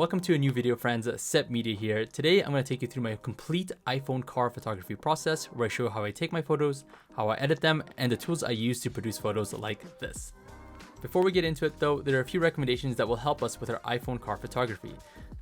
Welcome to a new video, friends. Sepp Media here. Today I'm going to take you through my complete iPhone car photography process, where I show how I take my photos, how I edit them, and the tools I use to produce photos like this. Before we get into it though, there are a few recommendations that will help us with our iPhone car photography.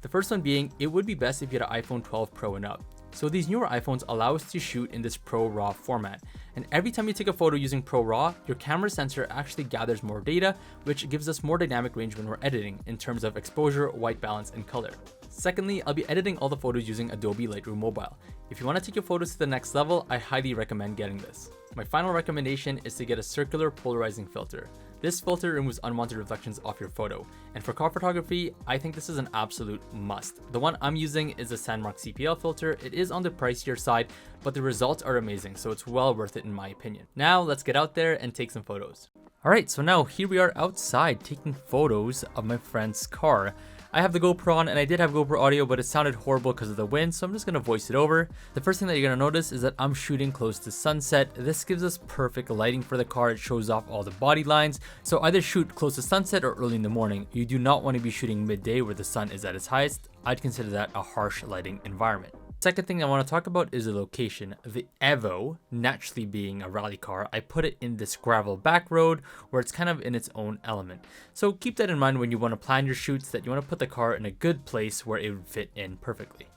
The first one being, it would be best if you had an iPhone 12 Pro and up. So these newer iPhones allow us to shoot in this Pro RAW format. And every time you take a photo using Pro RAW, your camera sensor actually gathers more data, which gives us more dynamic range when we're editing in terms of exposure, white balance, and color. Secondly, I'll be editing all the photos using Adobe Lightroom Mobile. If you want to take your photos to the next level, I highly recommend getting this. My final recommendation is to get a circular polarizing filter. This filter removes unwanted reflections off your photo. And for car photography, I think this is an absolute must. The one I'm using is a Sandmark CPL filter. It is on the pricier side, but the results are amazing, so it's well worth it in my opinion. Now let's get out there and take some photos. Alright, so now here we are outside taking photos of my friend's car. I have the GoPro on, and I did have GoPro audio, but it sounded horrible because of the wind, so I'm just going to voice it over. The first thing that you're going to notice is that I'm shooting close to sunset. This gives us perfect lighting for the car. It shows off all the body lines. So either shoot close to sunset or early in the morning. You do not want to be shooting midday where the sun is at its highest. I'd consider that a harsh lighting environment. Second thing I want to talk about is the location. The EVO, naturally being a rally car, I put it in this gravel back road where it's kind of in its own element. So keep that in mind when you want to plan your shoots, that you want to put the car in a good place where it would fit in perfectly.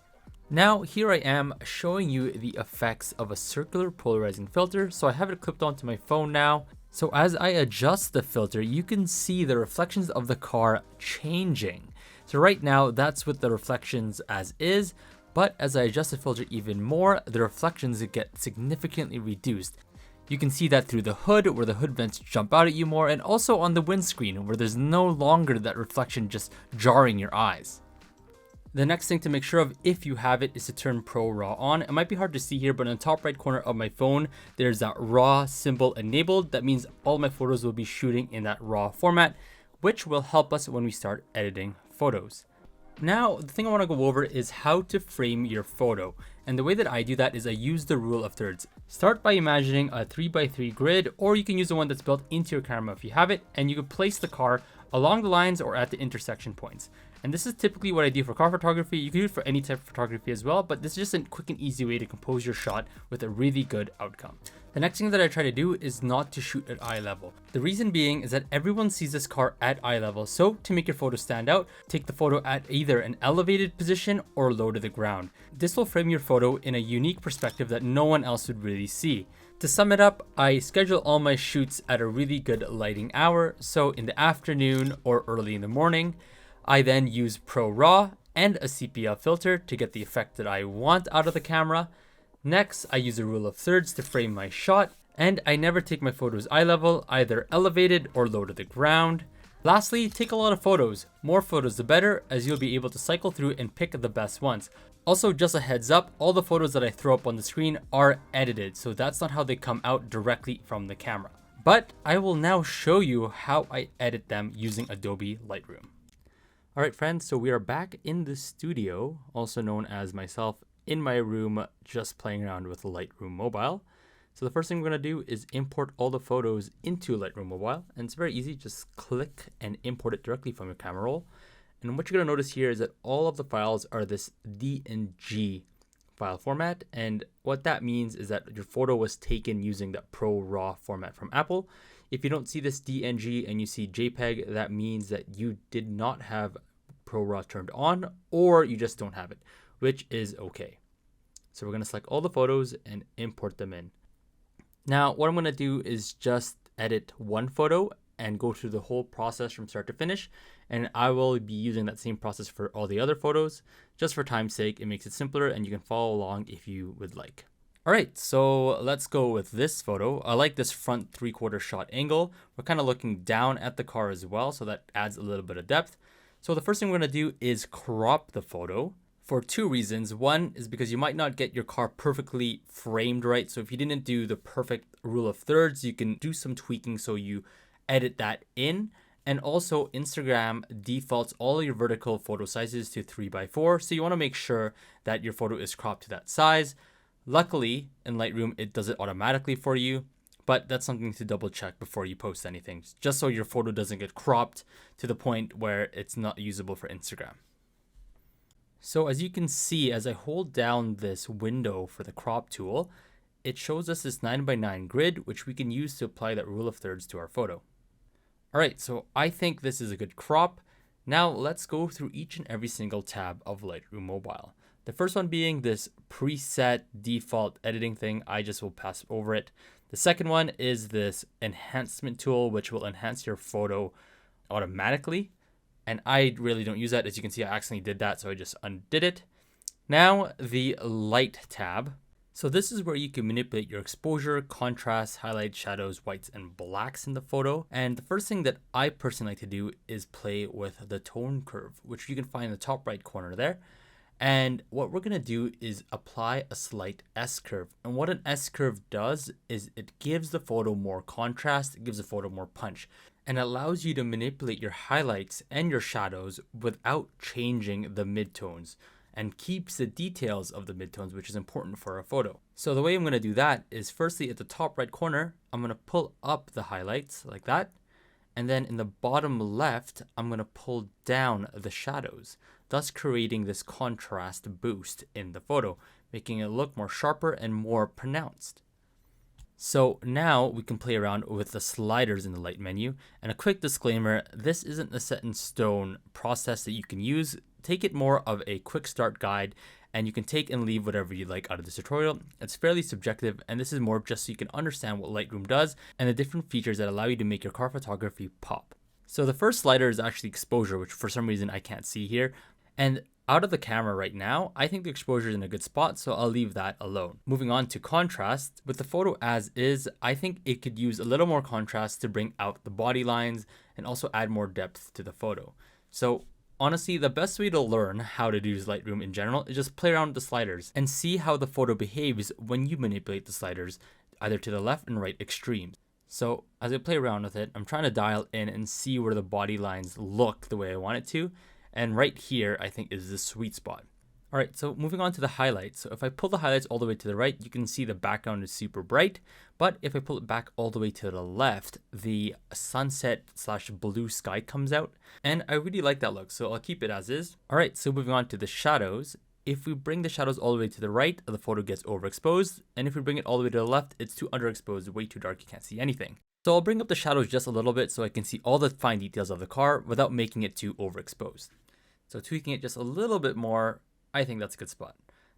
Now here I am showing you the effects of a circular polarizing filter. So I have it clipped onto my phone now. So as I adjust the filter, you can see the reflections of the car changing. So right now that's with the reflections as is. But as I adjust the filter even more, the reflections get significantly reduced. You can see that through the hood, where the hood vents jump out at you more, and also on the windscreen, where there's no longer that reflection just jarring your eyes. The next thing to make sure of, if you have it, is to turn Pro RAW on. It might be hard to see here, but in the top right corner of my phone, there's that RAW symbol enabled. That means all my photos will be shooting in that RAW format, which will help us when we start editing photos. Now, the thing I want to go over is how to frame your photo. And the way that I do that is I use the rule of thirds. Start by imagining a 3x3 grid, or you can use the one that's built into your camera if you have it, and you can place the car along the lines or at the intersection points. And this is typically what I do for car photography. You can do it for any type of photography as well, but this is just a quick and easy way to compose your shot with a really good outcome. The next thing that I try to do is not to shoot at eye level. The reason being is that everyone sees this car at eye level. So to make your photo stand out, take the photo at either an elevated position or low to the ground. This will frame your photo in a unique perspective that no one else would really see. To sum it up, I schedule all my shoots at a really good lighting hour. So in the afternoon or early in the morning. I then use Pro RAW and a CPL filter to get the effect that I want out of the camera. Next, I use a rule of thirds to frame my shot, and I never take my photos eye level, either elevated or low to the ground. Lastly, take a lot of photos. More photos the better, as you'll be able to cycle through and pick the best ones. Also, just a heads up, all the photos that I throw up on the screen are edited, so that's not how they come out directly from the camera. But I will now show you how I edit them using Adobe Lightroom. Alright friends, so we are back in the studio, also known as myself in my room just playing around with Lightroom Mobile. So the first thing we're going to do is import all the photos into Lightroom Mobile, and it's very easy, just click and import it directly from your camera roll. And what you're going to notice here is that all of the files are this DNG file format, and what that means is that your photo was taken using that Pro RAW format from Apple. If you don't see this DNG and you see JPEG, that means that you did not have Pro RAW turned on, or you just don't have it, which is okay. So we're going to select all the photos and import them in. Now, what I'm going to do is just edit one photo and go through the whole process from start to finish. And I will be using that same process for all the other photos. Just for time's sake, it makes it simpler, and you can follow along if you would like. All right, so let's go with this photo. I like this front 3/4 shot angle. We're kind of looking down at the car as well, so that adds a little bit of depth. So the first thing we're going to do is crop the photo for two reasons. One is because you might not get your car perfectly framed right. So if you didn't do the perfect rule of thirds, you can do some tweaking so you edit that in. And also Instagram defaults all your vertical photo sizes to 3x4. So you want to make sure that your photo is cropped to that size. Luckily, in Lightroom, it does it automatically for you, but that's something to double check before you post anything, just so your photo doesn't get cropped to the point where it's not usable for Instagram. So as you can see, as I hold down this window for the crop tool, it shows us this 9x9 grid, which we can use to apply that rule of thirds to our photo. All right, so I think this is a good crop. Now let's go through each and every single tab of Lightroom Mobile. The first one being this preset default editing thing. I just will pass over it. The second one is this enhancement tool, which will enhance your photo automatically. And I really don't use that. As you can see, I accidentally did that, so I just undid it. Now the light tab. So this is where you can manipulate your exposure, contrast, highlights, shadows, whites, and blacks in the photo. And the first thing that I personally like to do is play with the tone curve, which you can find in the top right corner there. And what we're gonna do is apply a slight S-curve. And what an S-curve does is it gives the photo more contrast, it gives the photo more punch, and allows you to manipulate your highlights and your shadows without changing the midtones, and keeps the details of the midtones, which is important for a photo. So the way I'm gonna do that is firstly at the top right corner, I'm gonna pull up the highlights like that. And then in the bottom left, I'm gonna pull down the shadows, thus creating this contrast boost in the photo, making it look more sharper and more pronounced. So now we can play around with the sliders in the light menu. And a quick disclaimer, this isn't a set in stone process that you can use. Take it more of a quick start guide, and you can take and leave whatever you like out of this tutorial. It's fairly subjective, and this is more just so you can understand what Lightroom does and the different features that allow you to make your car photography pop. So the first slider is actually exposure, which for some reason I can't see here. And out of the camera right now, I think the exposure is in a good spot, so I'll leave that alone. Moving on to contrast, with the photo as is, I think it could use a little more contrast to bring out the body lines and also add more depth to the photo. So honestly, the best way to learn how to use Lightroom in general is just play around with the sliders and see how the photo behaves when you manipulate the sliders, either to the left and right extremes. So as I play around with it, I'm trying to dial in and see where the body lines look the way I want it to. And right here, I think is the sweet spot. All right, so moving on to the highlights. So if I pull the highlights all the way to the right, you can see the background is super bright. But if I pull it back all the way to the left, the sunset / blue sky comes out. And I really like that look, so I'll keep it as is. All right, so moving on to the shadows. If we bring the shadows all the way to the right, the photo gets overexposed. And if we bring it all the way to the left, it's too underexposed, way too dark, you can't see anything. So I'll bring up the shadows just a little bit so I can see all the fine details of the car without making it too overexposed. So tweaking it just a little bit more, I think that's a good spot.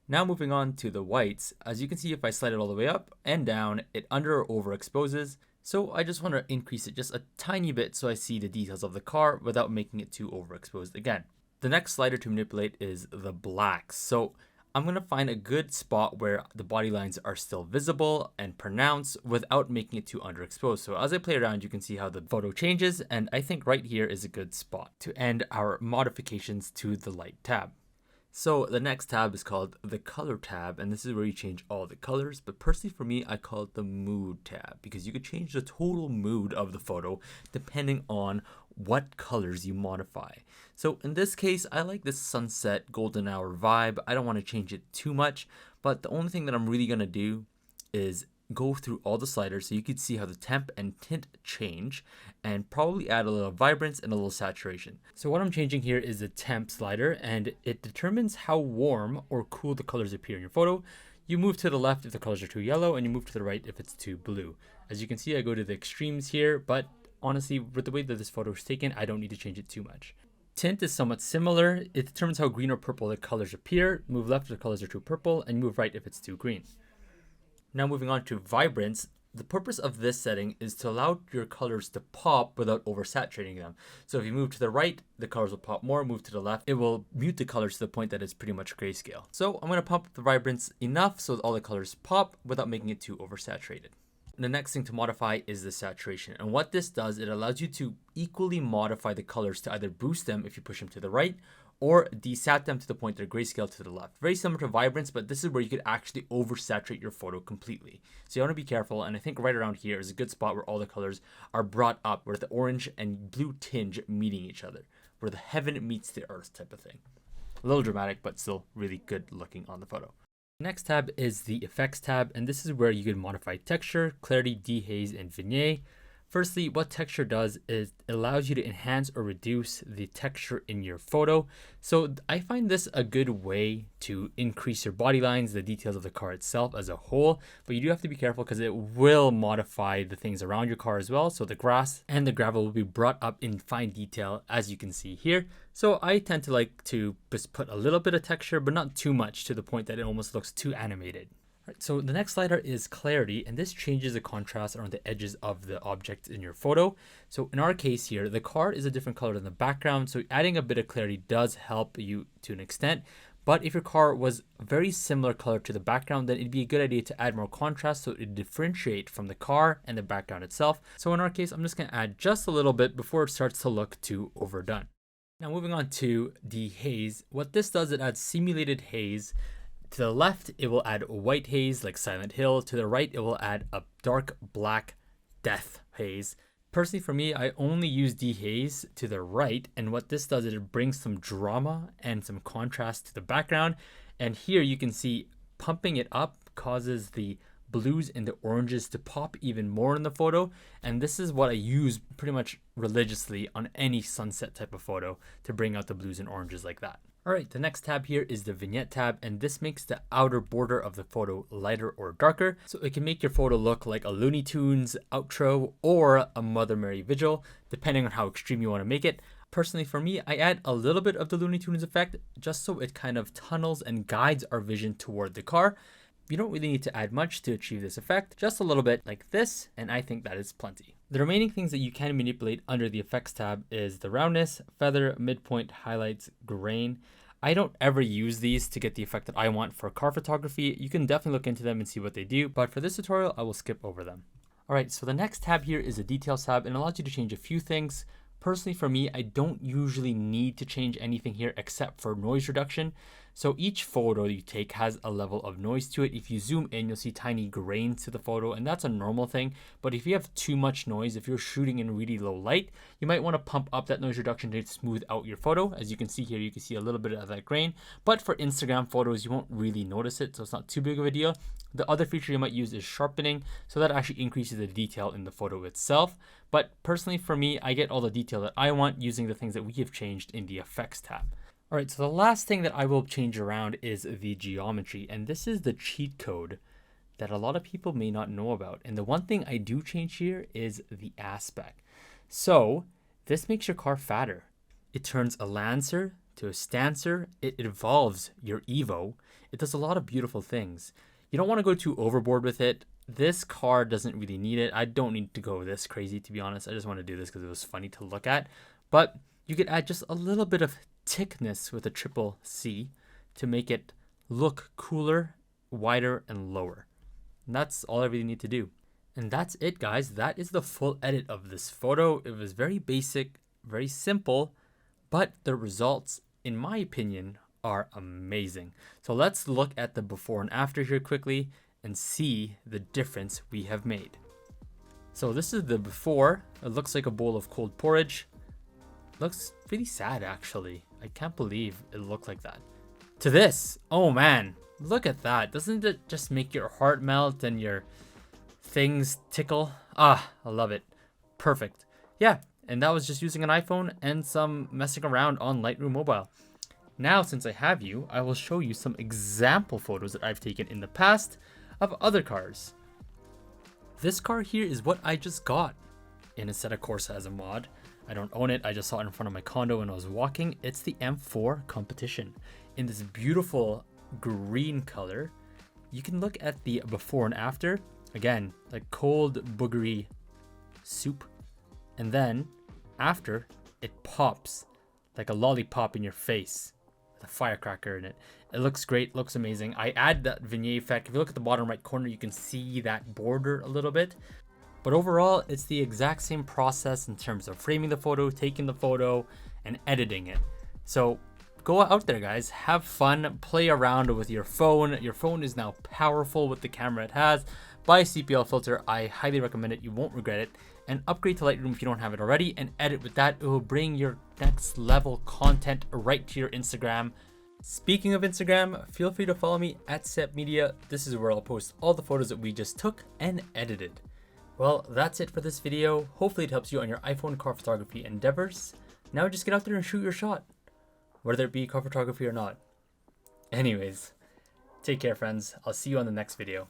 Now moving on to the whites, as you can see if I slide it all the way up and down, it under or overexposes. So I just want to increase it just a tiny bit so I see the details of the car without making it too overexposed again. The next slider to manipulate is the blacks. So I'm going to find a good spot where the body lines are still visible and pronounced without making it too underexposed. So as I play around, you can see how the photo changes, and I think right here is a good spot to end our modifications to the light tab. So the next tab is called the color tab, and this is where you change all the colors. But personally for me, I call it the mood tab because you could change the total mood of the photo depending on what colors you modify. So in this case, I like this sunset golden hour vibe. I don't want to change it too much, but the only thing that I'm really going to do is go through all the sliders so you can see how the temp and tint change, and probably add a little vibrance and a little saturation. So what I'm changing here is the temp slider, and it determines how warm or cool the colors appear in your photo. You move to the left if the colors are too yellow, and you move to the right if it's too blue. As you can see, I go to the extremes here, but honestly, with the way that this photo is taken, I don't need to change it too much. Tint is somewhat similar. It determines how green or purple the colors appear. Move left if the colors are too purple, and move right if it's too green. Now moving on to vibrance, the purpose of this setting is to allow your colors to pop without oversaturating them. So if you move to the right, the colors will pop more. Move to the left, it will mute the colors to the point that it's pretty much grayscale. So I'm going to pump up the vibrance enough so that all the colors pop without making it too oversaturated. The next thing to modify is the saturation. And what this does, it allows you to equally modify the colors to either boost them if you push them to the right, or desat them to the point they're grayscale to the left. Very similar to vibrance, but this is where you could actually oversaturate your photo completely. So you want to be careful, and I think right around here is a good spot where all the colors are brought up, where the orange and blue tinge meeting each other, where the heaven meets the earth type of thing. A little dramatic, but still really good looking on the photo. Next tab is the effects tab, and this is where you can modify texture, clarity, dehaze, and vignette. Firstly, what texture does is it allows you to enhance or reduce the texture in your photo. So I find this a good way to increase your body lines, the details of the car itself as a whole, but you do have to be careful because it will modify the things around your car as well. So the grass and the gravel will be brought up in fine detail, as you can see here. So I tend to like to just put a little bit of texture, but not too much to the point that it almost looks too animated. Right, so the next slider is clarity, and this changes the contrast around the edges of the object in your photo. So in our case here, the car is a different color than the background, so adding a bit of clarity does help you to an extent. But if your car was a very similar color to the background, then it'd be a good idea to add more contrast so it differentiate from the car and the background itself. So in our case, I'm just going to add just a little bit before it starts to look too overdone. Now moving on to the haze, what this does, it adds simulated haze. To the left, it will add white haze like Silent Hill. To the right, it will add a dark black death haze. Personally, for me, I only use dehaze to the right. And what this does is it brings some drama and some contrast to the background. And here you can see pumping it up causes the blues and the oranges to pop even more in the photo. And this is what I use pretty much religiously on any sunset type of photo to bring out the blues and oranges like that. All right, the next tab here is the vignette tab, and this makes the outer border of the photo lighter or darker. So it can make your photo look like a Looney Tunes outro or a Mother Mary vigil, depending on how extreme you want to make it. Personally, for me, I add a little bit of the Looney Tunes effect just so it kind of tunnels and guides our vision toward the car. You don't really need to add much to achieve this effect, just a little bit like this, and I think that is plenty. The remaining things that you can manipulate under the effects tab is the roundness, feather, midpoint, highlights, grain. I don't ever use these to get the effect that I want for car photography. You can definitely look into them and see what they do, but for this tutorial, I will skip over them. All right, so the next tab here is the details tab and allows you to change a few things. Personally, for me, I don't usually need to change anything here except for noise reduction. So each photo you take has a level of noise to it. If you zoom in, you'll see tiny grains to the photo, and that's a normal thing. But if you have too much noise, if you're shooting in really low light, you might want to pump up that noise reduction to smooth out your photo. As you can see here, you can see a little bit of that grain. But for Instagram photos, you won't really notice it, so it's not too big of a deal. The other feature you might use is sharpening, so that actually increases the detail in the photo itself. But personally, for me, I get all the detail that I want using the things that we have changed in the effects tab. All right, so the last thing that I will change around is the geometry, and this is the cheat code that a lot of people may not know about. And the one thing I do change here is the aspect. So this makes your car fatter. It turns a Lancer to a Stancer. It evolves your Evo. It does a lot of beautiful things. You don't want to go too overboard with it. This car doesn't really need it. I don't need to go this crazy, to be honest. I just want to do this because it was funny to look at. But you could add just a little bit of thickness with a triple C to make it look cooler, wider, and lower. And that's all I really need to do. And that's it, guys. That is the full edit of this photo. It was very basic, very simple, but the results, in my opinion, are amazing. So let's look at the before and after here quickly and see the difference we have made. So this is the before. It looks like a bowl of cold porridge. Looks pretty sad, actually. I can't believe it looked like that. To this, oh man, look at that. Doesn't it just make your heart melt and your things tickle? Ah, I love it. Perfect. Yeah, and that was just using an iPhone and some messing around on Lightroom Mobile. Now, since I have you, I will show you some example photos that I've taken in the past of other cars. This car here is what I just got in Assetto Corsa as a mod. I don't own it. I just saw it in front of my condo when I was walking. It's the M4 Competition in this beautiful green color. You can look at the before and after. Again, like cold, boogery soup. And then after, it pops like a lollipop in your face with a firecracker in it. It looks great, looks amazing. I add that vignette effect. If you look at the bottom right corner, you can see that border a little bit. But overall, it's the exact same process in terms of framing the photo, taking the photo, and editing it. So go out there, guys. Have fun. Play around with your phone. Your phone is now powerful with the camera it has. Buy a CPL filter. I highly recommend it. You won't regret it. And upgrade to Lightroom if you don't have it already. And edit with that. It will bring your next level content right to your Instagram. Speaking of Instagram, feel free to follow me at seppmedia. This is where I'll post all the photos that we just took and edited. Well, that's it for this video. Hopefully it helps you on your iPhone car photography endeavors. Now just get out there and shoot your shot, whether it be car photography or not. Anyways, take care friends. I'll see you on the next video.